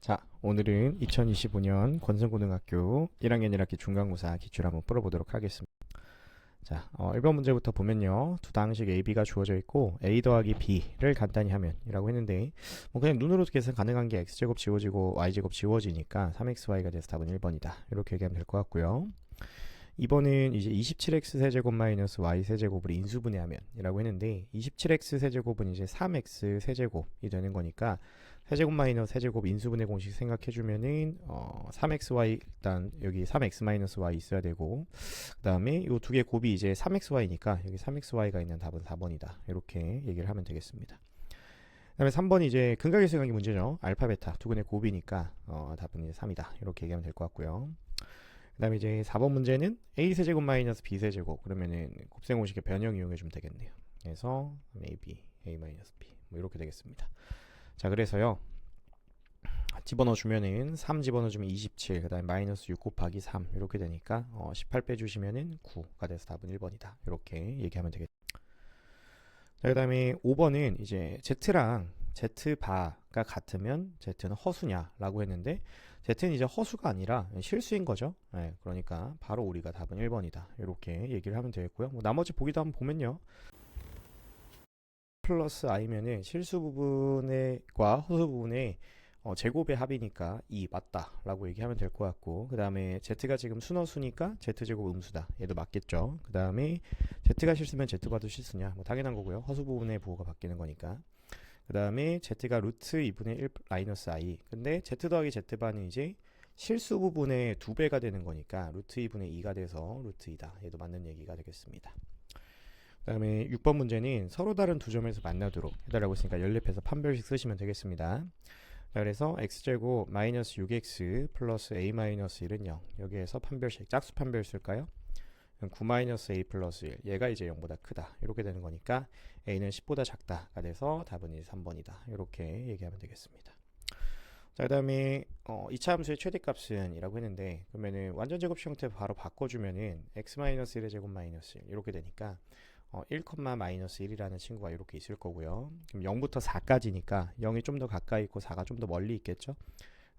자, 오늘은 2025년 권성고등학교 1학년 1학기 중간고사 기출 한번 풀어보도록 하겠습니다. 자, 1번 문제부터 보면요. 두 다항식 A, B가 주어져 있고 A 더하기 B를 간단히 하면 이라고 했는데 뭐 그냥 눈으로 계산 가능한 게 X제곱 지워지고 Y제곱 지워지니까 3XY가 돼서 답은 1번이다. 이렇게 얘기하면 될 것 같고요. 2번은 이제 27x 세제곱 마이너스 y 세제곱을 인수분해하면 이라고 했는데 27x 세제곱은 이제 3x 세제곱이 되는 거니까 세제곱 마이너스 세제곱 인수분해 공식 생각해주면은 3xy 일단 여기 3x 마이너스 y 있어야 되고 그 다음에 이 두 개 곱이 이제 3xy니까 여기 3xy가 있는 답은 4번이다. 이렇게 얘기를 하면 되겠습니다. 그 다음에 3번이 이제 근각의 수학의 문제죠. 알파 베타 두 근의 곱이니까 답은 이제 3이다. 이렇게 얘기하면 될 것 같고요. 그 다음에 이제 4번 문제는 a 세제곱 마이너스 b 세제곱 그러면은 곱셈 공식의 변형 이용해 주면 되겠네요. 그래서 ab a 마이너스 b 뭐 이렇게 되겠습니다. 자, 그래서요 집어넣어 주면은 3 집어넣어 주면 27, 그 다음에 마이너스 6 곱하기 3 이렇게 되니까 18 빼주시면은 9가 돼서 답은 1번이다. 이렇게 얘기하면 되겠죠. 자, 그 다음에 5번은 이제 z랑 z바가 같으면 z는 허수냐라고 했는데 z는 이제 허수가 아니라 실수인 거죠. 네, 그러니까 바로 우리가 답은 1번이다. 이렇게 얘기를 하면 되겠고요. 뭐 나머지 보기도 한번 보면요. 플러스 i면은 실수 부분과 허수 부분의 제곱의 합이니까 2 맞다 라고 얘기하면 될 것 같고, 그 다음에 z가 지금 순허수니까 z제곱 음수다, 얘도 맞겠죠. 그 다음에 z가 실수면 z바도 실수냐, 뭐 당연한 거고요. 허수 부분의 부호가 바뀌는 거니까. 그 다음에 z가 루트 2분의 1 마이너스 i, 근데 z 더하기 z바는 이제 실수 부분의 2배가 되는 거니까 루트 2분의 2가 돼서 루트 2다, 얘도 맞는 얘기가 되겠습니다. 그 다음에 6번 문제는 서로 다른 두 점에서 만나도록 해달라고 했으니까 연립해서 판별식 쓰시면 되겠습니다. 자, 그래서 x제곱 마이너스 6x 플러스 a 마이너스 1은 0, 여기에서 판별식 짝수 판별 쓸까요? 9 마이너스 a 플러스 1, 얘가 이제 0보다 크다 이렇게 되는 거니까 a는 10보다 작다가 돼서 답은 이제 3번이다. 이렇게 얘기하면 되겠습니다. 자, 그 다음에 2차 함수의 최대값은 이라고 했는데, 그러면은 완전 제곱식 형태 바로 바꿔주면은 x-1의 제곱 마이너스 1 이렇게 되니까 1, 마이너스 1이라는 친구가 이렇게 있을 거고요. 그럼 0부터 4까지니까 0이 좀 더 가까이 있고 4가 좀 더 멀리 있겠죠.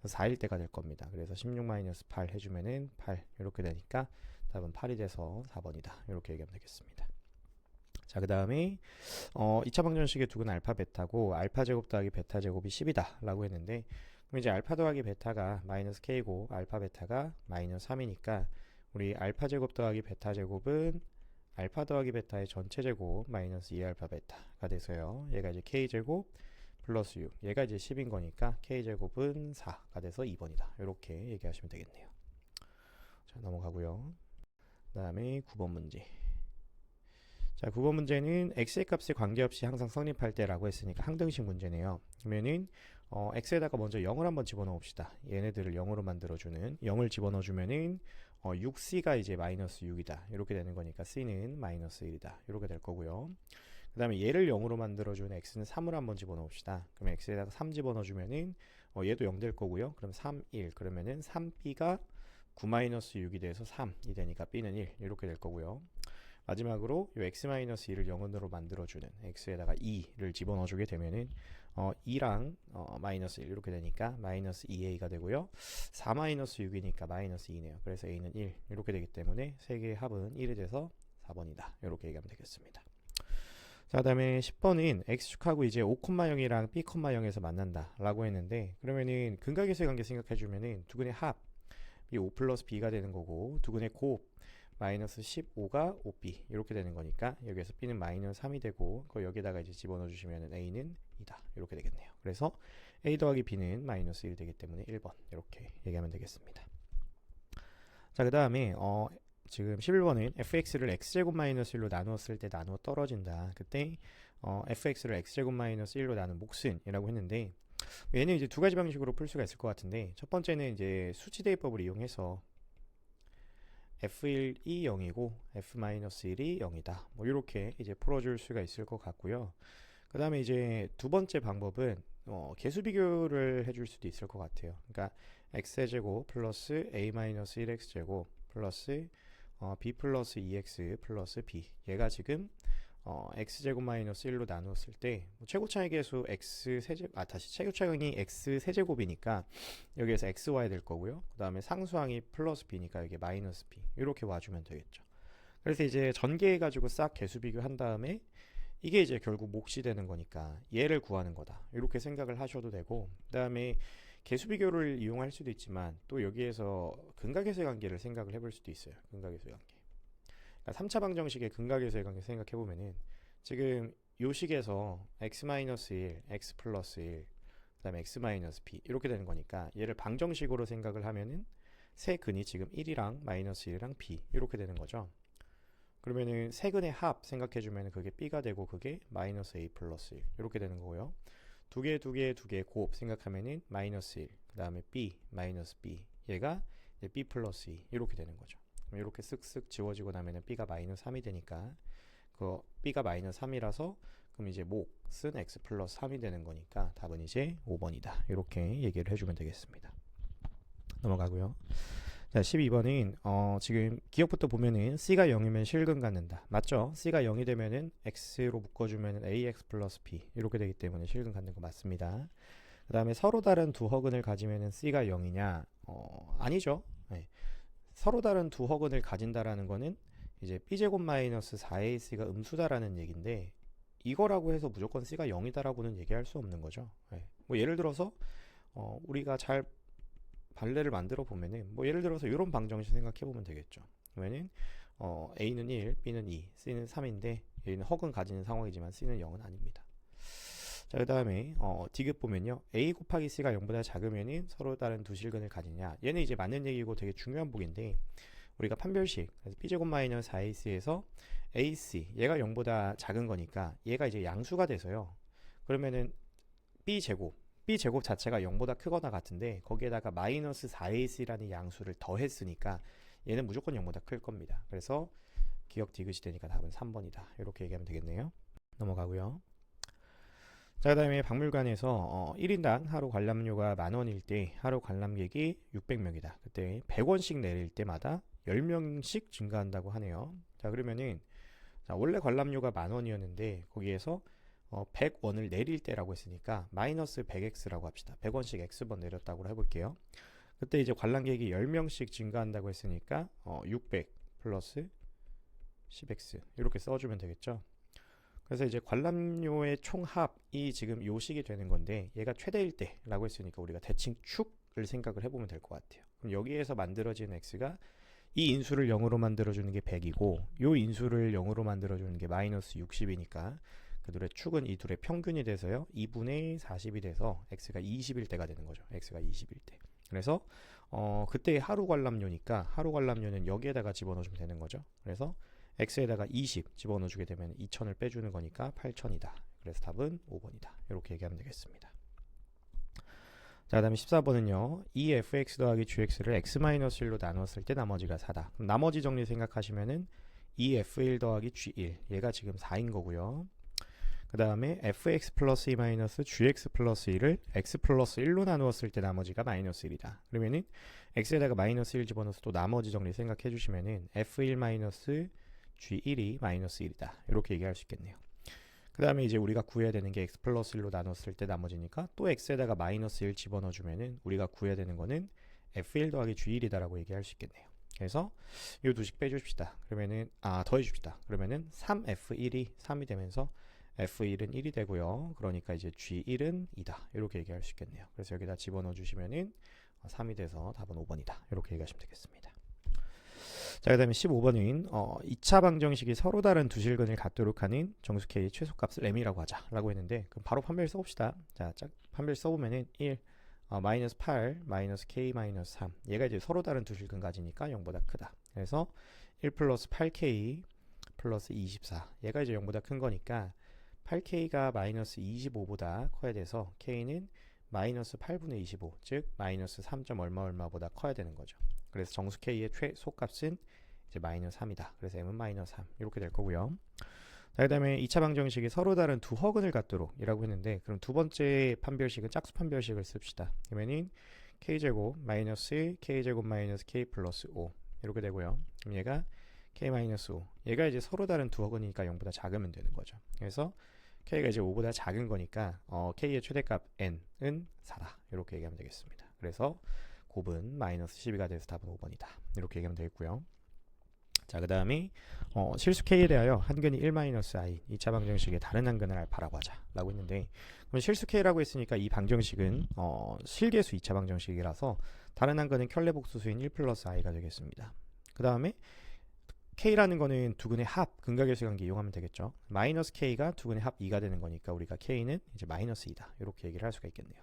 4일 때가 될 겁니다. 그래서 16 마이너스 8 해주면은 8 이렇게 되니까 답은 8이 돼서 4번이다. 이렇게 얘기하면 되겠습니다. 자, 그 다음에 2차 방정식의 두 근은 알파 베타고 알파 제곱 더하기 베타 제곱이 10이다 라고 했는데, 그럼 이제 알파 더하기 베타가 마이너스 k고 알파 베타가 마이너스 3이니까 우리 알파 제곱 더하기 베타 제곱은 알파 더하기 베타의 전체 제곱 마이너스 2알파 베타가 돼서요, 얘가 이제 k제곱 플러스 6, 얘가 이제 10인 거니까 k제곱은 4가 돼서 2번이다. 이렇게 얘기하시면 되겠네요. 자, 넘어가고요. 그 다음에 9번 문제. 자, 9번 문제는 x의 값에 관계없이 항상 성립할 때라고 했으니까 항등식 문제네요. 그러면은 x에다가 먼저 0을 한번 집어넣어 봅시다. 얘네들을 0으로 만들어주는 0을 집어넣어 주면은 6c가 이제 마이너스 6이다 이렇게 되는 거니까 c는 마이너스 1이다 이렇게 될 거고요. 그 다음에 얘를 0으로 만들어주는 x는 3을 한번 집어넣어 봅시다. 그러면 x에다가 3 집어넣어 주면은 얘도 0 될 거고요. 그럼 3, 1 그러면은 3b가 9 마이너스 6이 돼서 3이 되니까 b는 1 이렇게 될 거고요. 마지막으로 이 x-2를 0으로 만들어주는 x에다가 2를 집어넣어주게 되면은 2랑 마이너스 1 이렇게 되니까 마이너스 2a가 되고요. 4 마이너스 6이니까 마이너스 2네요. 그래서 a는 1 이렇게 되기 때문에 세 개의 합은 1이 돼서 4번이다. 이렇게 얘기하면 되겠습니다. 자, 그 다음에 10번은 x축하고 이제 5,0이랑 b,0에서 만난다 라고 했는데, 그러면은 근각에서의 관계 생각해주면은 두근의 합 이 5 플러스 b가 되는 거고, 두근의 곱 마이너스 15가 5b 이렇게 되는 거니까 여기에서 b는 마이너스 3이 되고, 그걸 여기다가 이제 집어넣어 주시면 a는 2다 이렇게 되겠네요. 그래서 a 더하기 b는 마이너스 1 되기 때문에 1번 이렇게 얘기하면 되겠습니다. 자, 그 다음에 지금 11번은 fx를 x제곱 마이너스 1로 나누었을 때 나누어 떨어진다. 그때 fx를 x제곱 마이너스 1로 나눈 몫은이라고 했는데, 얘는 이제 두 가지 방식으로 풀 수가 있을 것 같은데, 첫 번째는 이제 수치대입법을 이용해서 f1이 0이고 f-1이 0이다 뭐 이렇게 이제 풀어줄 수가 있을 것 같고요. 그 다음에 이제 두 번째 방법은 개수 비교를 해줄 수도 있을 것 같아요. 그러니까 x제곱 플러스 a-1x제곱 플러스 b 플러스 2x 플러스 b, 얘가 지금 x제곱 마이너스 1로 나누었을 때 최고차의 계수 x 세제곱 다시 최고차항이 x 세제곱이니까 여기에서 x 와야 될 거고요. 그 다음에 상수항이 플러스 b니까 여기 마이너스 b 이렇게 와주면 되겠죠. 그래서 이제 전개해 가지고 싹 개수 비교한 다음에 이게 이제 결국 몫이 되는 거니까 얘를 구하는 거다 이렇게 생각을 하셔도 되고, 그 다음에 개수 비교를 이용할 수도 있지만 또 여기에서 근각계수의 관계를 생각을 해볼 수도 있어요. 근각계수의 관계. 그러니까 3차 방정식의 근각계수의 관계 생각해 보면은 지금 요 식에서 x-1, x 플러스 1, 그 다음에 x-b 이렇게 되는 거니까 얘를 방정식으로 생각을 하면은 세 근이 지금 1이랑 마이너스 1이랑 b 이렇게 되는 거죠. 그러면은 세 근의 합 생각해 주면은 그게 b가 되고 그게 마이너스 a 플러스 1 이렇게 되는 거고요. 두 개 곱 생각하면은 마이너스 1, 그 다음에 b 마이너스 b, 얘가 이제 b 플러스 2 이렇게 되는 거죠. 그럼 이렇게 쓱쓱 지워지고 나면은 b가 마이너스 3이 되니까 그 b가 마이너스 3이라서 그럼 이제 몫은 x 플러스 3이 되는 거니까 답은 이제 5번이다 이렇게 얘기를 해주면 되겠습니다. 넘어가고요. 자, 12번은 지금 기억부터 보면은 c가 0이면 실근 갖는다. 맞죠? c가 0이 되면은 x로 묶어주면은 ax 플러스 b 이렇게 되기 때문에 실근 갖는 거 맞습니다. 그 다음에 서로 다른 두 허근을 가지면은 c가 0이냐? 아니죠. 네. 서로 다른 두 허근을 가진다라는 거는 이제 b제곱 마이너스 4ac가 음수다라는 얘기인데, 이거라고 해서 무조건 c가 0이다라고는 얘기할 수 없는 거죠. 네. 뭐 예를 들어서 우리가 잘 발레를 만들어 보면은 뭐 예를 들어서 이런 방정식 생각해 보면 되겠죠. 그러면은 a는 1, b는 2, c는 3인데 얘는 허근 가지는 상황이지만 c는 0은 아닙니다. 자, 그 다음에 디귿 보면요, a 곱하기 c가 0보다 작으면은 서로 다른 두 실근을 가지냐. 얘는 이제 맞는 얘기고 되게 중요한 보기인데, 우리가 판별식 그래서 b제곱 마이너스 4ac에서 ac 얘가 0보다 작은 거니까 얘가 이제 양수가 돼서요. 그러면은 b제곱 자체가 0보다 크거나 같은데 거기에다가 마이너스 4ac라는 양수를 더했으니까 얘는 무조건 0보다 클 겁니다. 그래서 기억 디귿이 되니까 답은 3번이다 이렇게 얘기하면 되겠네요. 넘어가고요. 자, 그 다음에 박물관에서 1인당 하루 관람료가 10,000원일 때 하루 관람객이 600명이다. 그때 100원씩 내릴 때마다 10명씩 증가한다고 하네요. 자, 그러면은 자, 원래 관람료가 10,000원이었는데 거기에서 100원을 내릴 때라고 했으니까 마이너스 100x라고 합시다. 100원씩 x번 내렸다고 해볼게요. 그때 이제 관람객이 10명씩 증가한다고 했으니까 600 플러스 10x 이렇게 써주면 되겠죠. 그래서 이제 관람료의 총합이 지금 요식이 되는 건데 얘가 최대일 때라고 했으니까 우리가 대칭 축을 생각을 해보면 될 것 같아요. 그럼 여기에서 만들어진 x가 이 인수를 0으로 만들어주는 게 100이고 이 인수를 0으로 만들어주는 게 마이너스 60이니까 그 둘의 축은 이 둘의 평균이 돼서요 2분의 40이 돼서 x가 20일 때가 되는 거죠. x가 20일 때. 그래서 그때 하루 관람료니까 하루 관람료는 여기에다가 집어넣어주면 되는 거죠. 그래서 x에다가 20 집어넣어주게 되면 2,000을 빼주는 거니까 8,000이다. 그래서 답은 5번이다. 이렇게 얘기하면 되겠습니다. 자, 그 다음에 14번은요. 2fx 더하기 gx를 x-1로 나눴을 때 나머지가 4다. 그럼 나머지 정리 생각하시면은 2f1 더하기 g1 얘가 지금 4인 거고요. 그 다음에 fx 플러스 2 마이너스 gx 플러스 1을 x 플러스 1로 나누었을 때 나머지가 마이너스 1이다. 그러면은 x에다가 마이너스 1 집어넣어서 또 나머지 정리 생각해 주시면은 f1 마이너스 g1이 마이너스 1이다. 이렇게 얘기할 수 있겠네요. 그 다음에 이제 우리가 구해야 되는 게 x 플러스 1로 나눴을 때 나머지니까 또 x에다가 마이너스 1 집어넣어 주면은 우리가 구해야 되는 거는 f1 더하기 g1이다 라고 얘기할 수 있겠네요. 그래서 이 두식 빼줍시다. 그러면은 더해줍시다. 그러면은 3f1이 3이 되면서 f1은 1이 되고요. 그러니까 이제 g1은 2다. 이렇게 얘기할 수 있겠네요. 그래서 여기다 집어넣어 주시면은 3이 돼서 답은 5번이다. 이렇게 얘기하시면 되겠습니다. 자, 그 다음에 15번은 2차 방정식이 서로 다른 두 실근을 갖도록 하는 정수 K의 최소값을 m이라고 하자 라고 했는데, 그럼 바로 판별 써봅시다. 자, 판별 써보면은 1 마이너스 8 마이너스 K 마이너스 3 얘가 이제 서로 다른 두 실근 가지니까 0보다 크다. 그래서 1 플러스 8K 플러스 24 얘가 이제 0보다 큰 거니까 8K가 마이너스 25보다 커야 돼서 K는 마이너스 8분의 25 즉 마이너스 3. 얼마보다 커야 되는 거죠. 그래서 정수 K의 최소값은 이제 마이너스 3이다. 그래서 M은 마이너스 3 이렇게 될 거고요. 자, 그 다음에 2차 방정식이 서로 다른 두 허근을 갖도록 이라고 했는데, 그럼 두 번째 판별식은 짝수 판별식을 씁시다. 그러면은 K제곱 마이너스 K제곱 마이너스 K 플러스 5 이렇게 되고요. 그럼 얘가 k-5 얘가 이제 서로 다른 두 어근이니까 0보다 작으면 되는 거죠. 그래서 k가 이제 5보다 작은 거니까 k의 최대값 n은 4다 이렇게 얘기하면 되겠습니다. 그래서 곱은 마이너스 12가 돼서 답은 5번이다 이렇게 얘기하면 되겠고요. 자, 그 다음에 실수 k에 대하여 한근이 1-i 2차 방정식의 다른 한근을 알파라고 하자 라고 했는데, 그럼 실수 k라고 했으니까 이 방정식은 실계수 2차 방정식이라서 다른 한근은 켤레복수수인 1 플러스 i가 되겠습니다. 그 다음에 k라는 거는 두근의 합, 근각일수 관계 이용하면 되겠죠. 마이너스 k가 두근의 합 2가 되는 거니까 우리가 k는 이제 마이너스 2다 이렇게 얘기를 할 수가 있겠네요.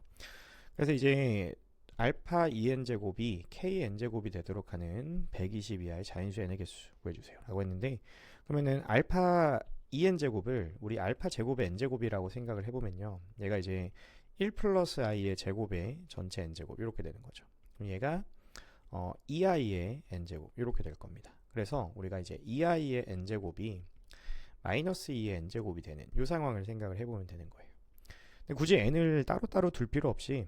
그래서 이제 알파 2n제곱이 kn제곱이 되도록 하는 120 이하의 자연수 n의 개수 구해주세요 라고 했는데, 그러면은 알파 2n제곱을 우리 알파 제곱의 n제곱이라고 생각을 해보면요, 얘가 이제 1 플러스 i의 제곱의 전체 n제곱 이렇게 되는 거죠. 그럼 얘가 2i의 n제곱 이렇게 될 겁니다. 그래서 우리가 이제 2i의 n제곱이 마이너스 2의 n제곱이 되는 이 상황을 생각을 해보면 되는 거예요. 근데 굳이 n을 따로따로 둘 필요 없이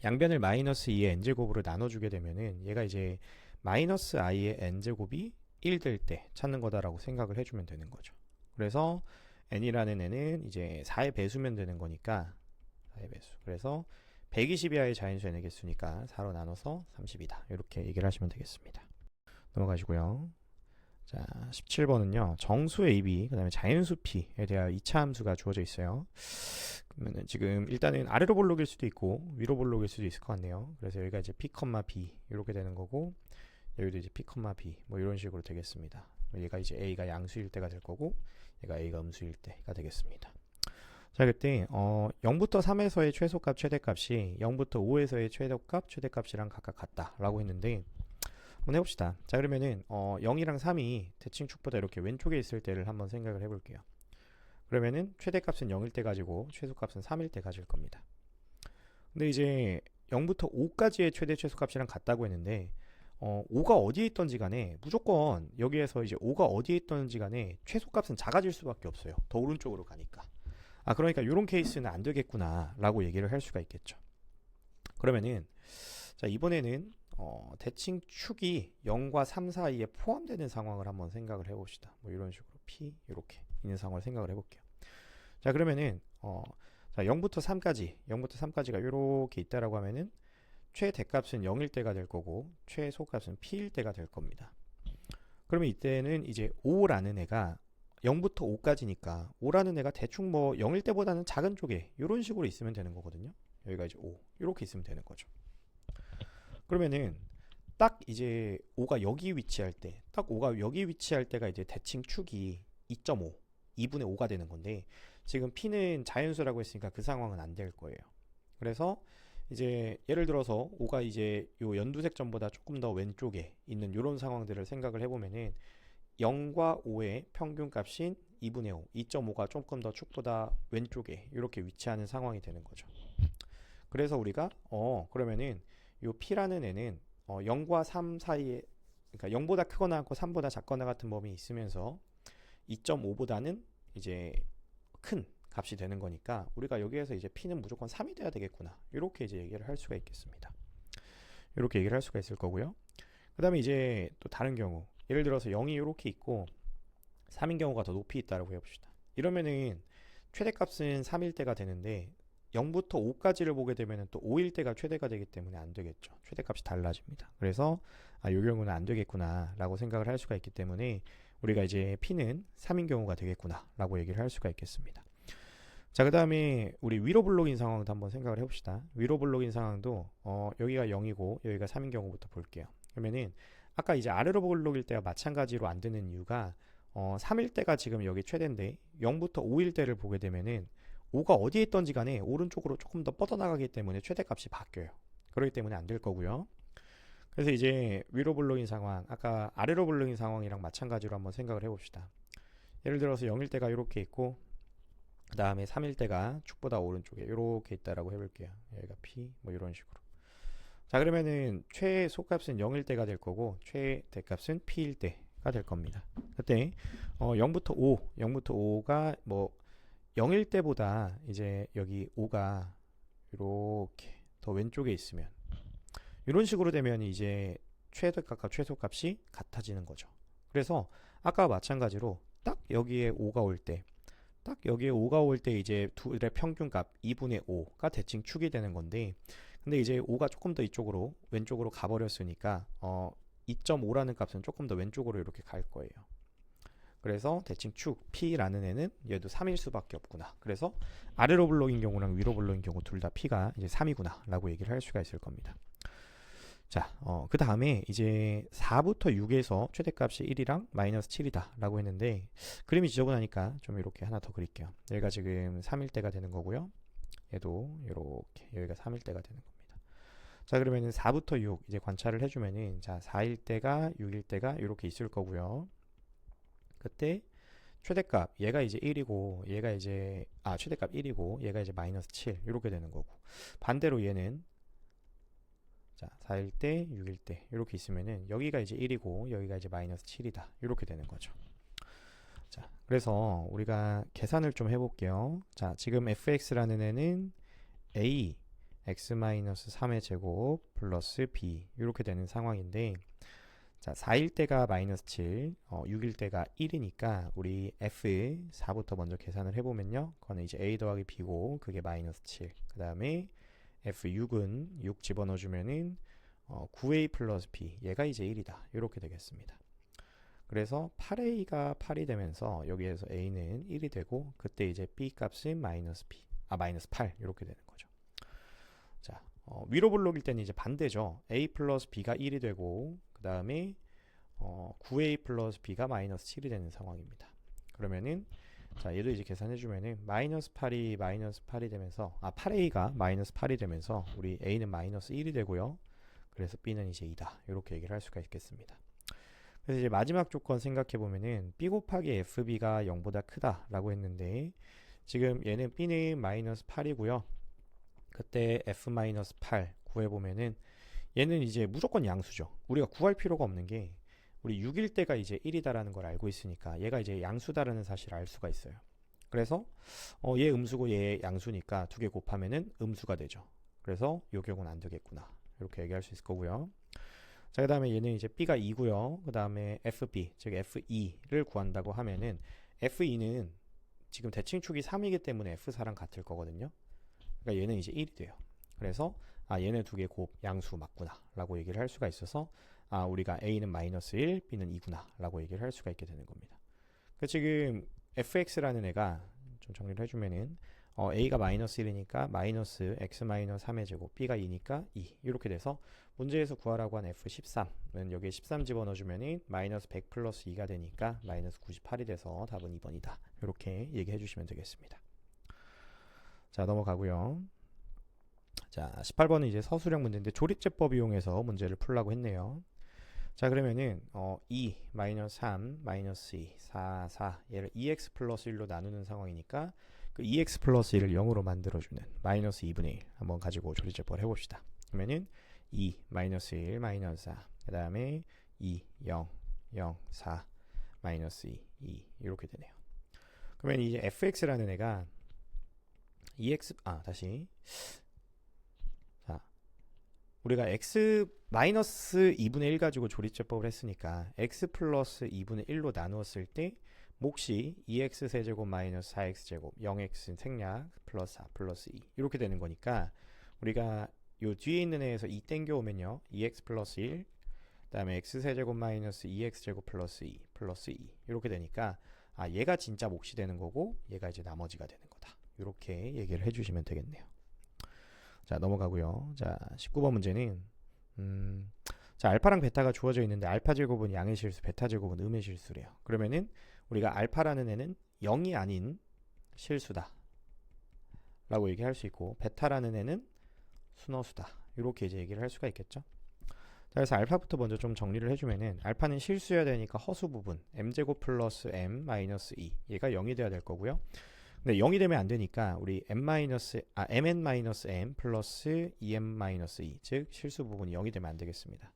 양변을 마이너스 2의 n제곱으로 나눠주게 되면은 얘가 이제 마이너스 i의 n제곱이 1 될 때 찾는 거다라고 생각을 해주면 되는 거죠. 그래서 n이라는 n은 이제 4의 배수면 되는 거니까 4의 배수. 그래서 120 이하의 자연수 n의 개수니까 4로 나눠서 30이다 이렇게 얘기를 하시면 되겠습니다. 넘어가시고요. 자, 17번은요. 정수 AB, 그 다음에 자연수 P에 대하여 2차 함수가 주어져 있어요. 그러면은 지금 일단은 아래로 볼록일 수도 있고 위로 볼록일 수도 있을 것 같네요. 그래서 여기가 이제 P, B 이렇게 되는 거고, 여기도 이제 P, B 뭐 이런 식으로 되겠습니다. 얘가 이제 A가 양수일 때가 될 거고, 얘가 A가 음수일 때가 되겠습니다. 자, 그때 0부터 3에서의 최소값, 최대값이 0부터 5에서의 최소값, 최대값이랑 각각 같다라고 했는데, 한번 해봅시다. 자, 그러면은 0이랑 3이 대칭축보다 이렇게 왼쪽에 있을 때를 한번 생각을 해볼게요. 그러면은 최대값은 0일 때 가지고 최소값은 3일 때 가질 겁니다. 근데 이제 0부터 5까지의 최대 최소값이랑 같다고 했는데 5가 어디에 있던지 간에 무조건 여기에서 이제 5가 어디에 있던지 간에 최소값은 작아질 수밖에 없어요. 더 오른쪽으로 가니까. 그러니까 이런 케이스는 안 되겠구나 라고 얘기를 할 수가 있겠죠. 그러면은 자, 이번에는 대칭 축이 0과 3 사이에 포함되는 상황을 한번 생각을 해봅시다. 뭐 이런 식으로 P 이렇게 있는 상황을 생각을 해볼게요. 자, 그러면은 자, 0부터 3까지가 이렇게 있다라고 하면은 최대값은 0일 때가 될 거고 최소값은 P일 때가 될 겁니다. 그러면 이때는 이제 5라는 애가 0부터 5까지니까 5라는 애가 대충 뭐 0일 때보다는 작은 쪽에 이런 식으로 있으면 되는 거거든요. 여기가 이제 5 이렇게 있으면 되는 거죠. 그러면은 딱 이제 5가 여기 위치할 때, 딱 5가 여기 위치할 때가 이제 대칭 축이 2.5, 2분의 5가 되는 건데, 지금 P는 자연수라고 했으니까 그 상황은 안 될 거예요. 그래서 이제 예를 들어서 5가 이제 요 연두색 점보다 조금 더 왼쪽에 있는 이런 상황들을 생각을 해보면은 0과 5의 평균값인 2분의 5, 2.5가 조금 더 축보다 왼쪽에 이렇게 위치하는 상황이 되는 거죠. 그래서 우리가 그러면은 요 P라는 애는 0과 3 사이에, 그러니까 0보다 크거나 같고 3보다 작거나 같은 범위 있으면서 2.5보다는 이제 큰 값이 되는 거니까 우리가 여기에서 이제 P는 무조건 3이 돼야 되겠구나 이렇게 이제 얘기를 할 수가 있겠습니다. 이렇게 얘기를 할 수가 있을 거고요. 그 다음에 이제 또 다른 경우, 예를 들어서 0이 이렇게 있고 3인 경우가 더 높이 있다라고 해봅시다. 이러면은 최대값은 3일 때가 되는데 0부터 5까지를 보게 되면 또 5일 때가 최대가 되기 때문에 안 되겠죠. 최대값이 달라집니다. 그래서 이 경우는 안 되겠구나 라고 생각을 할 수가 있기 때문에 우리가 이제 P는 3인 경우가 되겠구나 라고 얘기를 할 수가 있겠습니다. 자, 그 다음에 우리 위로 블록인 상황도 한번 생각을 해봅시다. 위로 블록인 상황도 여기가 0이고 여기가 3인 경우부터 볼게요. 그러면은 아까 이제 아래로 블록일 때와 마찬가지로 안 되는 이유가 3일 때가 지금 여기 최대인데 0부터 5일 때를 보게 되면은 5가 어디에 있던지 간에 오른쪽으로 조금 더 뻗어나가기 때문에 최대값이 바뀌어요. 그렇기 때문에 안 될 거고요. 그래서 이제 위로 블록인 상황, 아까 아래로 블록인 상황이랑 마찬가지로 한번 생각을 해봅시다. 예를 들어서 0일 때가 이렇게 있고 그 다음에 3일 때가 축보다 오른쪽에 이렇게 있다라고 해볼게요. 여기가 P 뭐 이런 식으로. 자, 그러면은 최소값은 0일 때가 될 거고 최대값은 P일 때가 될 겁니다. 그때 0부터 5가 뭐 0일 때보다 이제 여기 5가 이렇게 더 왼쪽에 있으면 이런 식으로 되면 이제 최대값과 최소값이 같아지는 거죠. 그래서 아까 마찬가지로 딱 여기에 5가 올 때, 딱 여기에 5가 올 때 이제 둘의 평균값 2분의 5가 대칭 축이 되는 건데, 근데 이제 5가 조금 더 이쪽으로 왼쪽으로 가버렸으니까 2.5라는 값은 조금 더 왼쪽으로 이렇게 갈 거예요. 그래서 대칭 축 P라는 애는 얘도 3일 수밖에 없구나. 그래서 아래로 블록인 경우랑 위로 블록인 경우 둘 다 P가 이제 3이구나 라고 얘기를 할 수가 있을 겁니다. 자, 그 다음에 이제 4부터 6에서 최대값이 1이랑 마이너스 7이다 라고 했는데, 그림이 지저분하니까 좀 이렇게 하나 더 그릴게요. 여기가 지금 3일 때가 되는 거고요. 얘도 이렇게 여기가 3일 때가 되는 겁니다. 자, 그러면은 4부터 6 이제 관찰을 해주면은, 자, 4일 때가 6일 때가 이렇게 있을 거고요. 그때 최대값 얘가 이제 1이고 얘가 이제 최대값 1이고 얘가 이제 마이너스 7 이렇게 되는 거고, 반대로 얘는 자 4일 때 6일 때 이렇게 있으면은 여기가 이제 1이고 여기가 이제 마이너스 7이다 이렇게 되는 거죠. 자, 그래서 우리가 계산을 좀 해볼게요. 자, 지금 fx라는 애는 a x-3의 제곱 플러스 b 이렇게 되는 상황인데, 자, 4일 때가 마이너스 7, 6일 때가 1이니까 우리 f 4부터 먼저 계산을 해보면요, 그거는 이제 a 더하기 b고 그게 마이너스 7, 그 다음에 f6은 6 집어넣어주면은 9a 플러스 b, 얘가 이제 1이다 이렇게 되겠습니다. 그래서 8a가 8이 되면서 여기에서 a는 1이 되고, 그때 이제 b 값은 마이너스 8 이렇게 되는 거죠. 자, 위로 블록일 때는 이제 반대죠. a 플러스 b가 1이 되고 그 다음에 9a 플러스 b가 마이너스 7이 되는 상황입니다. 그러면은 자, 얘도 이제 계산해주면은 마이너스 8이 마이너스 8이 되면서 8a가 마이너스 8이 되면서 우리 a는 마이너스 1이 되고요. 그래서 b는 이제 2다 이렇게 얘기를 할 수가 있겠습니다. 그래서 이제 마지막 조건 생각해 보면은 b 곱하기 fb가 0보다 크다 라고 했는데, 지금 얘는 b는 마이너스 8이고요. 그때 f-8 구해보면은 얘는 이제 무조건 양수죠. 우리가 구할 필요가 없는 게, 우리 6일 때가 이제 1이다라는 걸 알고 있으니까 얘가 이제 양수다라는 사실을 알 수가 있어요. 그래서 얘 음수고 얘 양수니까 두 개 곱하면은 음수가 되죠. 그래서 요 경우는 안 되겠구나 이렇게 얘기할 수 있을 거고요. 자, 그 다음에 얘는 이제 b가 2고요. 그 다음에 fb, 즉 f2를 구한다고 하면은 f2는 지금 대칭축이 3이기 때문에 f4랑 같을 거거든요. 그러니까 얘는 이제 1이 돼요. 그래서 얘네 두 개 곱 양수 맞구나 라고 얘기를 할 수가 있어서 우리가 a는 마이너스 1, b는 2구나 라고 얘기를 할 수가 있게 되는 겁니다. 그 지금 fx라는 애가 좀 정리를 해주면은 a가 마이너스 1이니까 마이너스 x 마이너스 3의 제곱, b가 2니까 2 이렇게 돼서 문제에서 구하라고 한 f13은 여기에 13 집어넣어주면은 마이너스 100 플러스 2가 되니까 마이너스 98이 돼서 답은 2번이다 이렇게 얘기해 주시면 되겠습니다. 자, 넘어가고요. 자, 18번은 이제 서술형 문제인데 조립제법 이용해서 문제를 풀라고 했네요. 자, 그러면은 2, 마이너스 3, 마이너스 2, 4, 4 얘를 2x 플러스 1로 나누는 상황이니까 그 2x 플러스 1을 0으로 만들어주는 마이너스 2분의 1 한번 가지고 조립제법을 해봅시다. 그러면은 2, 마이너스 1, 마이너스 4, 그 다음에 2, 0, 0, 4, 마이너스 2, 2 이렇게 되네요. 그러면 이제 fx라는 애가 2x 다시 자, 우리가 x 마이너스 2분의 1 가지고 조립제법을 했으니까 x 플러스 2분의 1로 나누었을 때 몫이 2x 세제곱 마이너스 4x 제곱 0x 생략 플러스 4 플러스 2 이렇게 되는 거니까, 우리가 요 뒤에 있는 애에서 2 땡겨오면요 2x 플러스 1, 그 다음에 x 세제곱 마이너스 2x 제곱 플러스 2 플러스 2 이렇게 되니까 얘가 진짜 몫이 되는 거고 얘가 이제 나머지가 되는 거다 이렇게 얘기를 해주시면 되겠네요. 자, 넘어가고요. 자, 19번 문제는 자, 알파랑 베타가 주어져 있는데 알파 제곱은 양의 실수, 베타 제곱은 음의 실수래요. 그러면은 우리가 알파라는 애는 0이 아닌 실수다 라고 얘기할 수 있고, 베타라는 애는 순허수다 이렇게 이제 얘기를 할 수가 있겠죠. 자, 그래서 알파부터 먼저 좀 정리를 해주면은, 알파는 실수여야 되니까 허수 부분 m제곱 플러스 m 마이너스 2 얘가 0이 돼야 될 거고요. 근데 0이 되면 안 되니까 우리 mn-m 플러스 2m-2, 즉 실수 부분이 0이 되면 안 되겠습니다.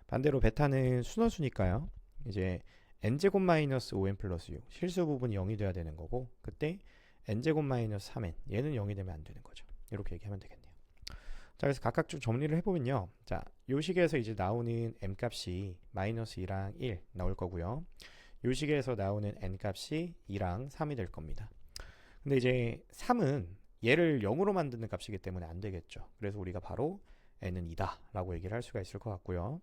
반대로 베타는 순허수니까요, 이제 n제곱 마이너스 5n 플러스 6 실수 부분이 0이 돼야 되는 거고, 그때 n제곱 마이너스 3n 얘는 0이 되면 안 되는 거죠. 이렇게 얘기하면 되겠네요. 자, 그래서 각각 좀 정리를 해보면요. 자, 요 식에서 이제 나오는 m 값이 마이너스 2랑 1 나올 거고요. 요 식에서 나오는 n 값이 2랑 3이 될 겁니다. 근데 이제 3은 얘를 0으로 만드는 값이기 때문에 안 되겠죠. 그래서 우리가 바로 n은 2다 라고 얘기를 할 수가 있을 것 같고요.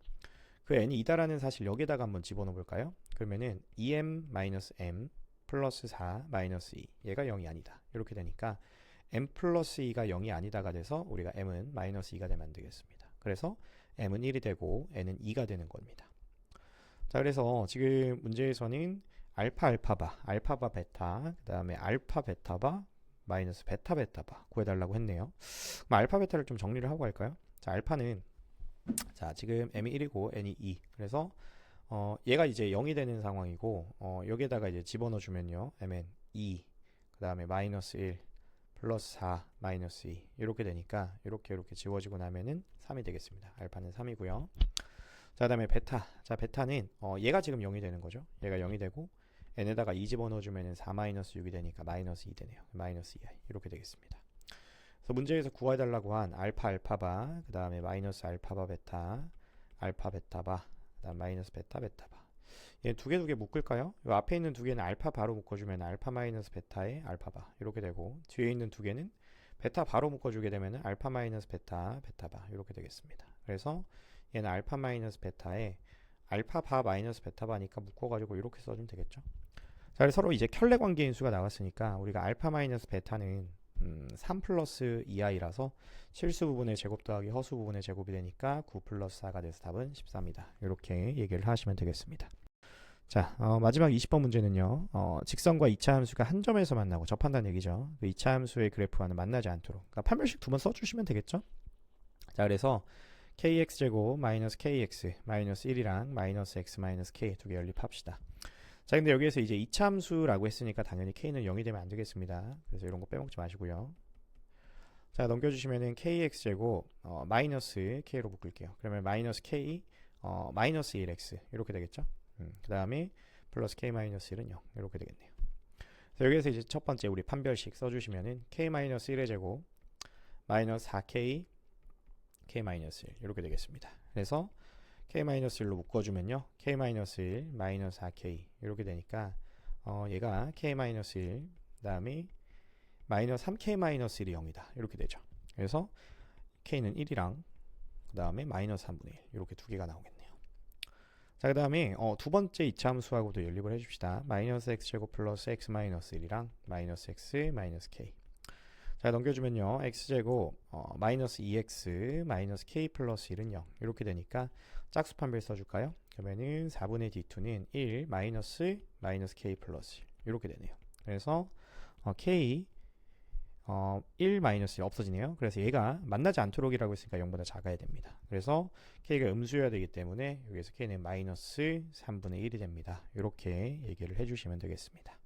그 n이 2다라는 사실 여기다가 한번 집어넣어 볼까요? 그러면은 2m-m 플러스 4 마이너스 2 얘가 0이 아니다 이렇게 되니까 m 플러스 2가 0이 아니다가 돼서 우리가 m은 마이너스 2가 되면 안 되겠습니다. 그래서 m은 1이 되고 n은 2가 되는 겁니다. 자, 그래서 지금 문제에서는 알파 알파바 알파바 베타 그 다음에 알파 베타바 마이너스 베타 베타바 구해달라고 했네요. 그럼 알파 베타를 좀 정리를 하고 갈까요? 자, 알파는 자, 지금 m이 1이고 n이 2 그래서 얘가 이제 0이 되는 상황이고 여기에다가 이제 집어넣어 주면요 mn 2 그 다음에 마이너스 1 플러스 4 마이너스 2 이렇게 되니까 이렇게 지워지고 나면은 3이 되겠습니다. 알파는 3이고요. 자, 그 다음에 베타. 자, 베타는 얘가 지금 0이 되는 거죠. 얘가 0이 되고 n에다가 2 집어넣어 주면은 4 마이너스 6이 되니까 마이너스 2 되네요. 마이너스 2i 이렇게 되겠습니다. 그래서 문제에서 구해달라고 한 알파 알파바 그 다음에 마이너스 알파바 베타 알파 베타바 그 다음 마이너스 베타 베타바 얘 두 개 묶을까요? 이 앞에 있는 두 개는 알파 바로 묶어주면 알파 마이너스 베타의 알파바 이렇게 되고 뒤에 있는 두 개는 베타 바로 묶어주게 되면 알파 마이너스 베타 베타바 이렇게 되겠습니다. 그래서 얘는 알파 마이너스 베타에 알파 바 마이너스 베타바니까 묶어가지고 이렇게 써주면 되겠죠. 자, 그래서 서로 이제 켤레 관계인 수가 나왔으니까 우리가 알파 마이너스 베타는 3 플러스 2i라서 실수 부분의 제곱 더하기 허수 부분의 제곱이 되니까 9 플러스 4가 돼서 답은 14입니다. 이렇게 얘기를 하시면 되겠습니다. 자, 마지막 20번 문제는요. 직선과 2차 함수가 한 점에서 만나고 접한다는 얘기죠. 그 2차 함수의 그래프와는 만나지 않도록. 그러니까 판별식 두 번 써주시면 되겠죠. 자, 그래서 kx제곱 마이너스 kx 마이너스 1이랑 마이너스 x 마이너스 k 두 개 연립합시다. 자, 근데 여기에서 이제 2차 함수라고 했으니까 당연히 k는 0이 되면 안 되겠습니다. 그래서 이런 거 빼먹지 마시고요. 자, 넘겨주시면은 kx제곱 마이너스 k로 묶을게요. 그러면 마이너스 k 마이너스 1x 이렇게 되겠죠. 그 다음에 플러스 k 마이너스 1은 0 이렇게 되겠네요. 그래서 여기에서 이제 첫 번째 우리 판별식 써주시면은 k 마이너스 1의 제곱 마이너스 4k k 마이너스 1 이렇게 되겠습니다. 그래서 k 마이너스 1로 묶어주면요 k 마이너스 1 마이너스 4k 이렇게 되니까 얘가 k 마이너스 1 그 다음에 마이너스 3k 마이너스 1이 0이다 이렇게 되죠. 그래서 k는 1이랑 그 다음에 마이너스 3분의 1 이렇게 두 개가 나오겠네요. 자, 그 다음에 두 번째 2차 함수하고도 연립을 해줍시다. 마이너스 x제곱 플러스 x 마이너스 1이랑 마이너스 x 마이너스 k. 자, 넘겨주면요 x제곱 마이너스 2x 마이너스 k 플러스 1은 0 이렇게 되니까 짝수 판별 써줄까요? 그러면은 4분의 d2는 1 마이너스 k 플러스 1 이렇게 되네요. 그래서 k 1 마이너스 1 없어지네요. 그래서 얘가 만나지 않도록이라고 했으니까 0보다 작아야 됩니다. 그래서 k가 음수여야 되기 때문에 여기서 k는 마이너스 3분의 1이 됩니다. 이렇게 얘기를 해주시면 되겠습니다.